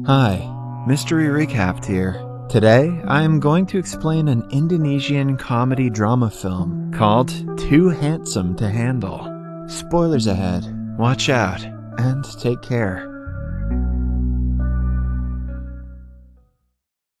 Hi, Mystery Recapped here. Today, I am going to explain an Indonesian comedy drama film called Too Handsome to Handle. Spoilers ahead, watch out, and take care.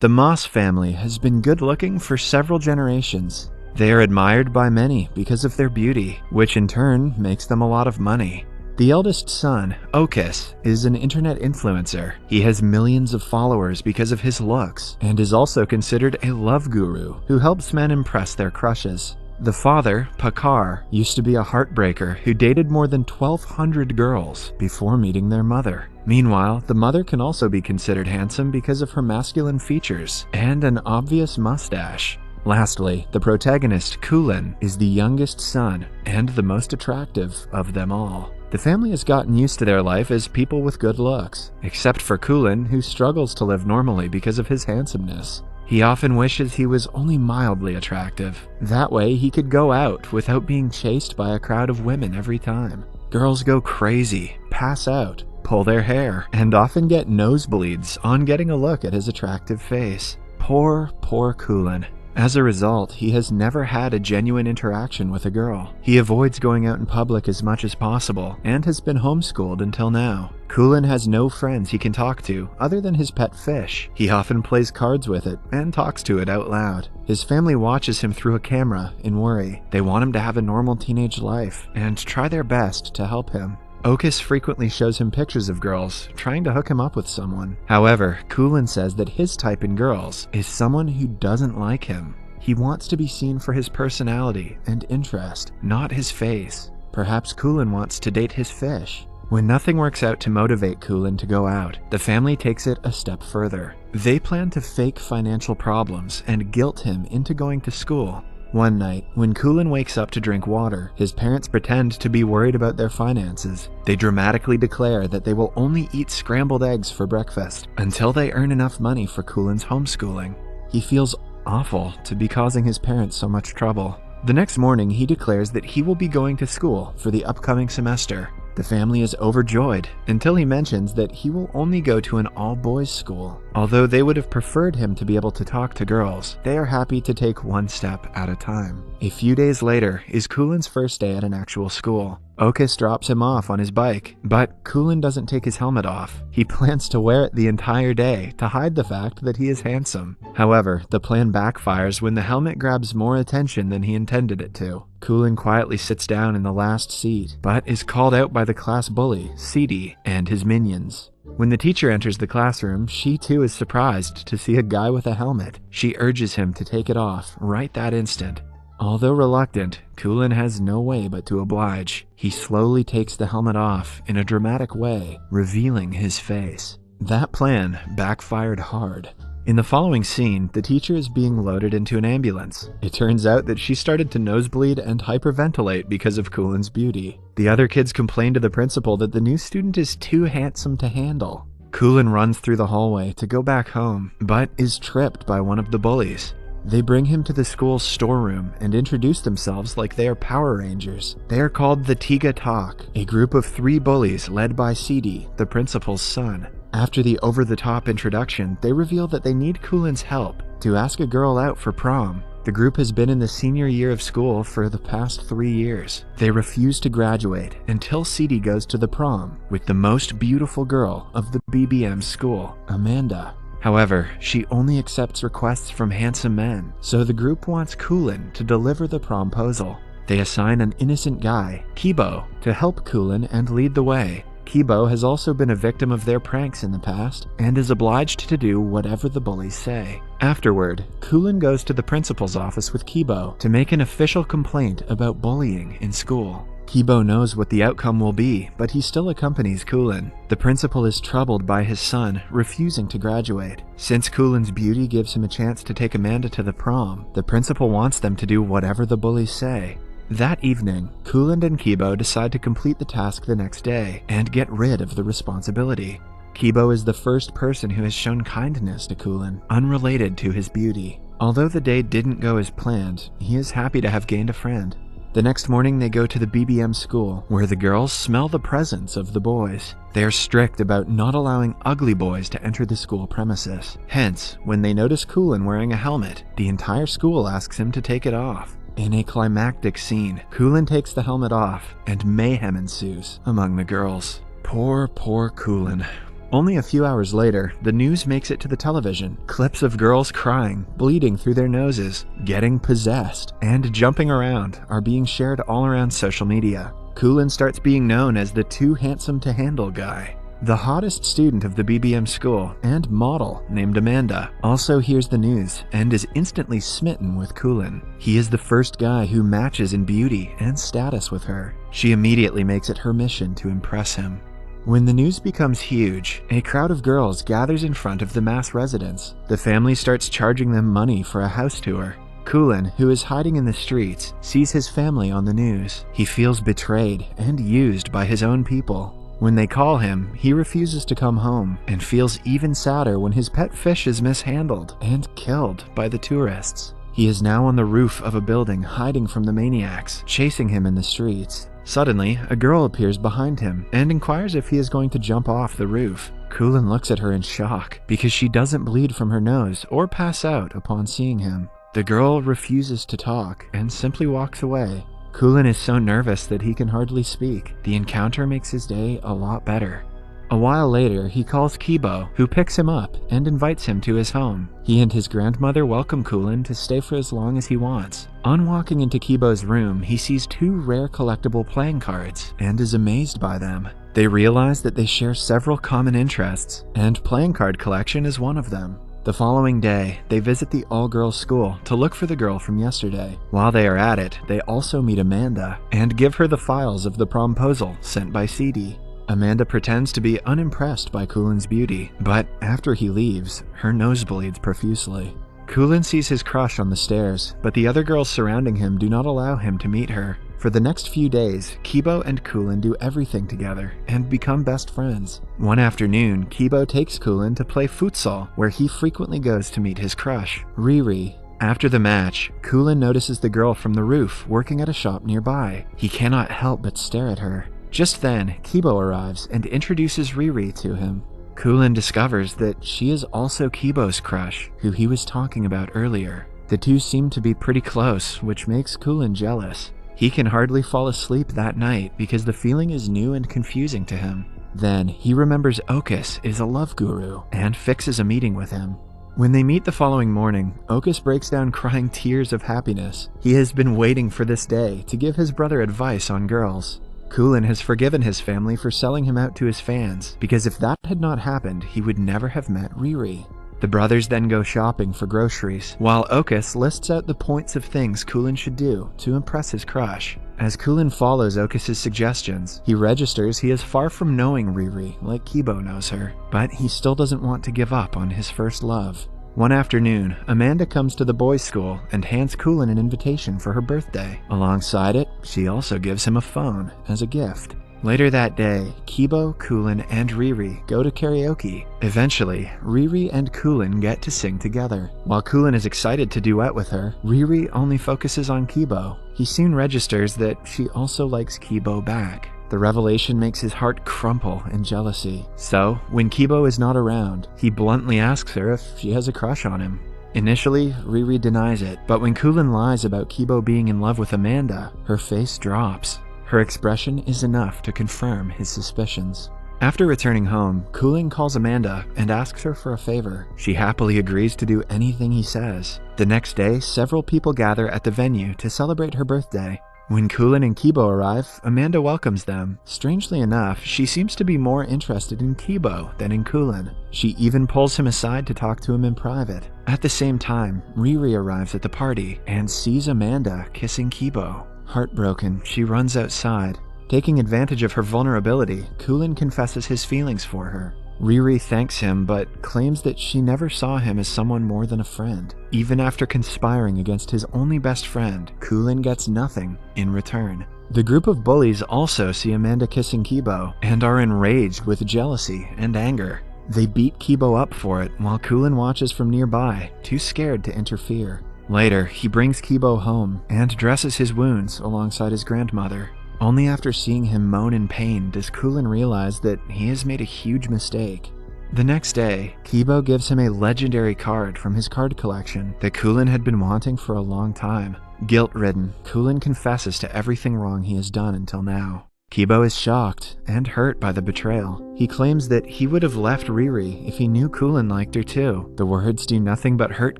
The Moss family has been good looking for several generations. They are admired by many because of their beauty, which in turn makes them a lot of money. The eldest son, Okis, is an internet influencer. He has millions of followers because of his looks, and is also considered a love guru who helps men impress their crushes. The father, Pakar, used to be a heartbreaker who dated more than 1,200 girls before meeting their mother. Meanwhile, the mother can also be considered handsome because of her masculine features and an obvious mustache. Lastly, the protagonist, Kulin, is the youngest son and the most attractive of them all. The family has gotten used to their life as people with good looks, except for Kulin, who struggles to live normally because of his handsomeness. He often wishes he was only mildly attractive. That way, he could go out without being chased by a crowd of women every time. Girls go crazy, pass out, pull their hair, and often get nosebleeds on getting a look at his attractive face. Poor Kulin. As a result, he has never had a genuine interaction with a girl. He avoids going out in public as much as possible, and has been homeschooled until now. Kulin has no friends he can talk to other than his pet fish. He often plays cards with it and talks to it out loud. His family watches him through a camera in worry. They want him to have a normal teenage life and try their best to help him. Okis frequently shows him pictures of girls, trying to hook him up with someone. However, Kulin says that his type in girls is someone who doesn't like him. He wants to be seen for his personality and interest, not his face. Perhaps Kulin wants to date his fish. When nothing works out to motivate Kulin to go out, the family takes it a step further. They plan to fake financial problems and guilt him into going to school. One night, when Kulin wakes up to drink water, his parents pretend to be worried about their finances. They dramatically declare that they will only eat scrambled eggs for breakfast until they earn enough money for Kulin's homeschooling. He feels awful to be causing his parents so much trouble. The next morning, he declares that he will be going to school for the upcoming semester. The family is overjoyed until he mentions that he will only go to an all-boys school. Although they would have preferred him to be able to talk to girls, they are happy to take one step at a time. A few days later is Kulin's first day at an actual school. Okis drops him off on his bike, but Kulin doesn't take his helmet off. He plans to wear it the entire day to hide the fact that he is handsome. However, the plan backfires when the helmet grabs more attention than he intended it to. Kulin quietly sits down in the last seat, but is called out by the class bully, Sidi, and his minions. When the teacher enters the classroom, she too is surprised to see a guy with a helmet. She urges him to take it off right that instant. Although reluctant, Kulin has no way but to oblige. He slowly takes the helmet off in a dramatic way, revealing his face. That plan backfired hard. In the following scene, the teacher is being loaded into an ambulance. It turns out that she started to nosebleed and hyperventilate because of Kulin's beauty. The other kids complain to the principal that the new student is too handsome to handle. Kulin runs through the hallway to go back home, but is tripped by one of the bullies. They bring him to the school's storeroom and introduce themselves like they are Power Rangers. They are called the Tiga Talk, a group of 3 bullies led by Sidi, the principal's son. After the over-the-top introduction, they reveal that they need Kulin's help to ask a girl out for prom. The group has been in the senior year of school for the past 3 years. They refuse to graduate until Sidi goes to the prom with the most beautiful girl of the BBM school, Amanda. However, she only accepts requests from handsome men, so the group wants Kulin to deliver the promposal. They assign an innocent guy, Kibo, to help Kulin and lead the way. Kibo has also been a victim of their pranks in the past and is obliged to do whatever the bullies say. Afterward, Kulin goes to the principal's office with Kibo to make an official complaint about bullying in school. Kibo knows what the outcome will be, but he still accompanies Kulin. The principal is troubled by his son refusing to graduate. Since Kulin's beauty gives him a chance to take Amanda to the prom, the principal wants them to do whatever the bullies say. That evening, Kulin and Kibo decide to complete the task the next day and get rid of the responsibility. Kibo is the first person who has shown kindness to Kulin, unrelated to his beauty. Although the day didn't go as planned, he is happy to have gained a friend. The next morning they go to the BBM school, where the girls smell the presence of the boys. They are strict about not allowing ugly boys to enter the school premises. Hence, when they notice Kulin wearing a helmet, the entire school asks him to take it off. In a climactic scene, Kulin takes the helmet off, and mayhem ensues among the girls. Poor Kulin. Only a few hours later, the news makes it to the television. Clips of girls crying, bleeding through their noses, getting possessed, and jumping around are being shared all around social media. Kulin starts being known as the too handsome to handle guy. The hottest student of the BBM school and model named Amanda also hears the news and is instantly smitten with Kulin. He is the first guy who matches in beauty and status with her. She immediately makes it her mission to impress him. When the news becomes huge, a crowd of girls gathers in front of the mass residence. The family starts charging them money for a house tour. Kulin, who is hiding in the streets, sees his family on the news. He feels betrayed and used by his own people. When they call him, he refuses to come home and feels even sadder when his pet fish is mishandled and killed by the tourists. He is now on the roof of a building hiding from the maniacs, chasing him in the streets. Suddenly, a girl appears behind him and inquires if he is going to jump off the roof. Kulin looks at her in shock because she doesn't bleed from her nose or pass out upon seeing him. The girl refuses to talk and simply walks away. Kulin is so nervous that he can hardly speak. The encounter makes his day a lot better. A while later, he calls Kibo, who picks him up and invites him to his home. He and his grandmother welcome Kulin to stay for as long as he wants. On walking into Kibo's room, he sees 2 rare collectible playing cards and is amazed by them. They realize that they share several common interests, and playing card collection is one of them. The following day, they visit the all-girls school to look for the girl from yesterday. While they are at it, they also meet Amanda and give her the files of the promposal sent by CD. Amanda pretends to be unimpressed by Kulin's beauty, but after he leaves, her nose bleeds profusely. Kulin sees his crush on the stairs, but the other girls surrounding him do not allow him to meet her. For the next few days, Kibo and Kulin do everything together and become best friends. One afternoon, Kibo takes Kulin to play futsal, where he frequently goes to meet his crush, Riri. After the match, Kulin notices the girl from the roof working at a shop nearby. He cannot help but stare at her. Just then, Kibo arrives and introduces Riri to him. Kulin discovers that she is also Kibo's crush, who he was talking about earlier. The two seem to be pretty close, which makes Kulin jealous. He can hardly fall asleep that night because the feeling is new and confusing to him. Then, he remembers Okus is a love guru and fixes a meeting with him. When they meet the following morning, Okus breaks down crying tears of happiness. He has been waiting for this day to give his brother advice on girls. Kulin has forgiven his family for selling him out to his fans, because if that had not happened, he would never have met Riri. The brothers then go shopping for groceries, while Okus lists out the points of things Kulin should do to impress his crush. As Kulin follows Okus's suggestions, he registers he is far from knowing Riri like Kibo knows her, but he still doesn't want to give up on his first love. One afternoon, Amanda comes to the boys' school and hands Kulin an invitation for her birthday. Alongside it, she also gives him a phone as a gift. Later that day, Kibo, Kulin, and Riri go to karaoke. Eventually, Riri and Kulin get to sing together. While Kulin is excited to duet with her, Riri only focuses on Kibo. He soon registers that she also likes Kibo back. The revelation makes his heart crumple in jealousy. So, when Kibo is not around, he bluntly asks her if she has a crush on him. Initially, Riri denies it, but when Kulin lies about Kibo being in love with Amanda, her face drops. Her expression is enough to confirm his suspicions. After returning home, Kulin calls Amanda and asks her for a favor. She happily agrees to do anything he says. The next day, several people gather at the venue to celebrate her birthday. When Kulin and Kibo arrive, Amanda welcomes them. Strangely enough, she seems to be more interested in Kibo than in Kulin. She even pulls him aside to talk to him in private. At the same time, Riri arrives at the party and sees Amanda kissing Kibo. Heartbroken, she runs outside. Taking advantage of her vulnerability, Kulin confesses his feelings for her. Riri thanks him, but claims that she never saw him as someone more than a friend. Even after conspiring against his only best friend, Kulin gets nothing in return. The group of bullies also see Amanda kissing Kibo and are enraged with jealousy and anger. They beat Kibo up for it while Kulin watches from nearby, too scared to interfere. Later, he brings Kibo home and dresses his wounds alongside his grandmother. Only after seeing him moan in pain does Kulin realize that he has made a huge mistake. The next day, Kibo gives him a legendary card from his card collection that Kulin had been wanting for a long time. Guilt-ridden, Kulin confesses to everything wrong he has done until now. Kibo is shocked and hurt by the betrayal. He claims that he would have left Riri if he knew Kulin liked her too. The words do nothing but hurt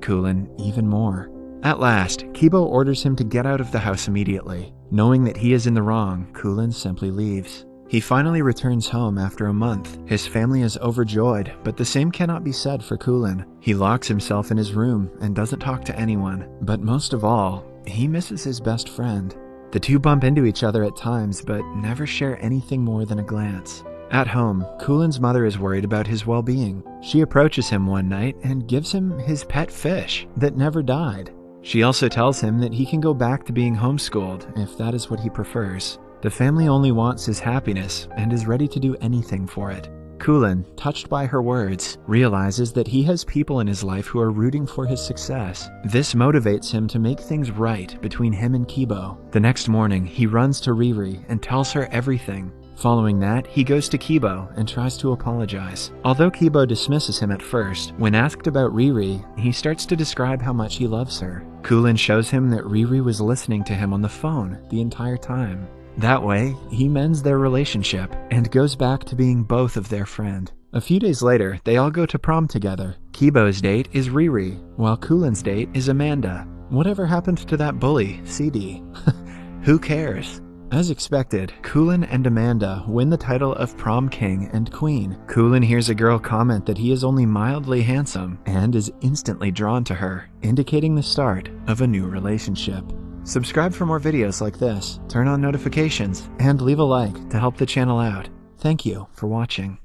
Kulin even more. At last, Kibo orders him to get out of the house immediately. Knowing that he is in the wrong, Kulin simply leaves. He finally returns home after a month. His family is overjoyed, but the same cannot be said for Kulin. He locks himself in his room and doesn't talk to anyone. But most of all, he misses his best friend. The two bump into each other at times, but never share anything more than a glance. At home, Kulin's mother is worried about his well-being. She approaches him one night and gives him his pet fish that never died. She also tells him that he can go back to being homeschooled if that is what he prefers. The family only wants his happiness and is ready to do anything for it. Kulin, touched by her words, realizes that he has people in his life who are rooting for his success. This motivates him to make things right between him and Kibo. The next morning, he runs to Riri and tells her everything. Following that, he goes to Kibo and tries to apologize. Although Kibo dismisses him at first, when asked about Riri, he starts to describe how much he loves her. Kulin shows him that Riri was listening to him on the phone the entire time. That way, he mends their relationship and goes back to being both of their friend. A few days later, they all go to prom together. Kibo's date is Riri, while Kulin's date is Amanda. Whatever happened to that bully, CD? Who cares? As expected, Kulin and Amanda win the title of prom king and queen. Kulin hears a girl comment that he is only mildly handsome and is instantly drawn to her, indicating the start of a new relationship. Subscribe for more videos like this, turn on notifications, and leave a like to help the channel out. Thank you for watching.